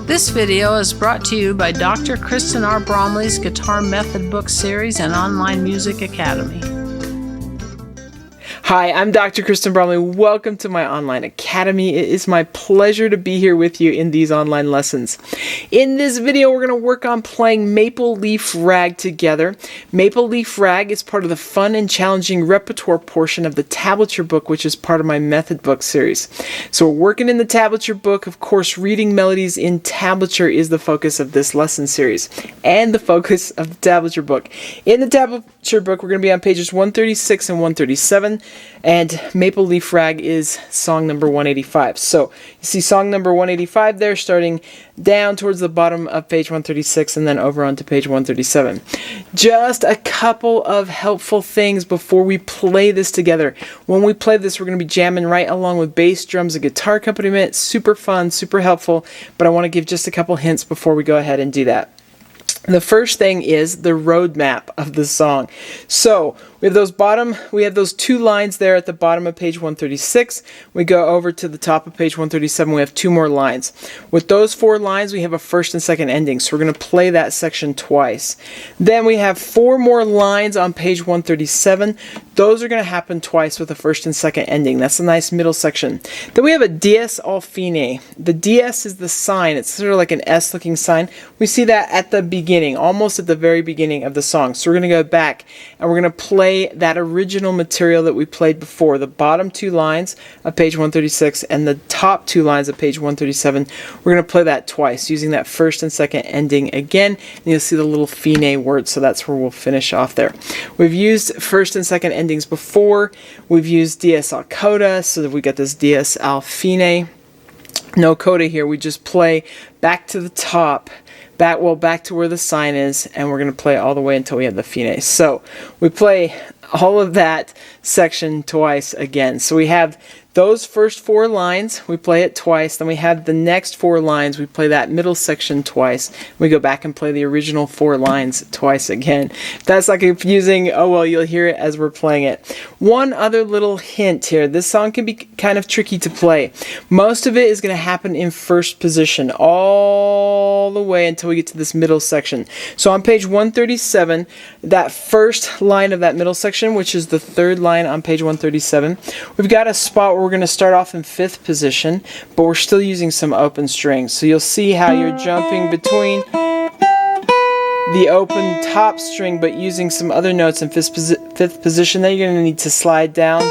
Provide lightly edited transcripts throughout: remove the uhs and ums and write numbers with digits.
This video is brought to you by Dr. Kristen R. Bromley's Guitar Method Book Series and Online Music Academy. Hi, I'm Dr. Kristen Bromley. Welcome to my online academy. It is my pleasure to be here with you in these online lessons. In this video, we're going to work on playing Maple Leaf Rag together. Maple Leaf Rag is part of the fun and challenging repertoire portion of the Tablature Book, which is part of my Method Book series. So we're working in the Tablature Book. Of course, reading melodies in tablature is the focus of this lesson series and the focus of the Tablature Book. In the Tablature Book, we're going to be on pages 136 and 137. And Maple Leaf Rag is song number 185. So you see song number 185 there, starting down towards the bottom of page 136 and then over onto page 137. Just a couple of helpful things before we play this together. When we play this, we're going to be jamming right along with bass, drums, and guitar accompaniment. Super fun, super helpful, but I want to give just a couple hints before we go ahead and do that. The first thing is the roadmap of the song. So we have those two lines there at the bottom of page 136. We go over to the top of page 137. We have two more lines. With those four lines, we have a first and second ending. So we're going to play that section twice. Then we have four more lines on page 137. Those are going to happen twice with a first and second ending. That's a nice middle section. Then we have a dies al fine. The dies is the sign. It's sort of like an S-looking sign. We see that at the beginning, almost at the very beginning of the song. So we're going to go back and we're going to play that original material that we played before, the bottom two lines of page 136 and the top two lines of page 137. We're going to play that twice using that first and second ending again, and you'll see the little fine word, so that's where we'll finish off there. We've used first and second endings before. We've used dies al coda, so that we got this dies al fine. No coda here, we just play back to the top, back to where the sign is, and we're going to play all the way until we have the fine. So we play all of that section twice again. So we have those first four lines, we play it twice. Then we have the next four lines, we play that middle section twice. We go back and play the original four lines twice again. If that's not confusing, oh well, you'll hear it as we're playing it. One other little hint here. This song can be kind of tricky to play. Most of it is going to happen in first position all the way until we get to this middle section. So on page 137, that first line of that middle section, which is the third line on page 137, we've got a spot where we're going to start off in fifth position, but we're still using some open strings. So you'll see how you're jumping between the open top string, but using some other notes in fifth position. Then you're going to need to slide down,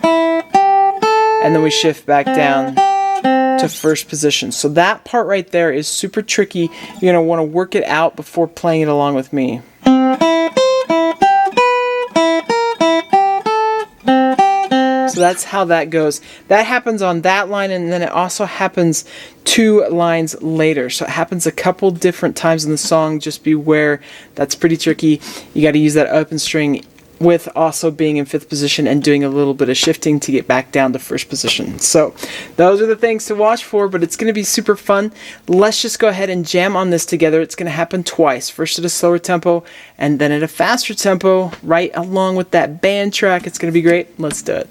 and then we shift back down to first position. So that part right there is super tricky. You're going to want to work it out before playing it along with me. So that's how that goes. That happens on that line, and then it also happens two lines later. So it happens a couple different times in the song. Just beware, that's pretty tricky. You got to use that open string with also being in fifth position and doing a little bit of shifting to get back down to first position. So those are the things to watch for, but it's going to be super fun. Let's just go ahead and jam on this together. It's going to happen twice. First at a slower tempo and then at a faster tempo, right along with that band track. It's going to be great. Let's do it.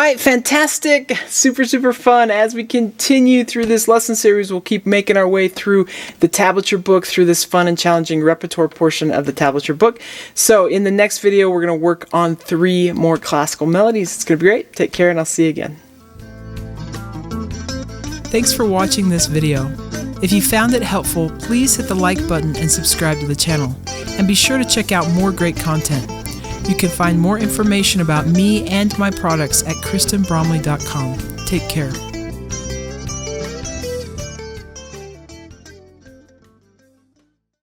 right, fantastic. Super, super fun. As we continue through this lesson series, we'll keep making our way through the Tablature Book, through this fun and challenging repertoire portion of the Tablature Book. So in the next video, we're going to work on 3 more classical melodies. It's going to be great. Take care, and I'll see you again. Thanks for watching this video. If you found it helpful, please hit the like button and subscribe to the channel. And be sure to check out more great content. You can find more information about me and my products at KristenBromley.com. Take care.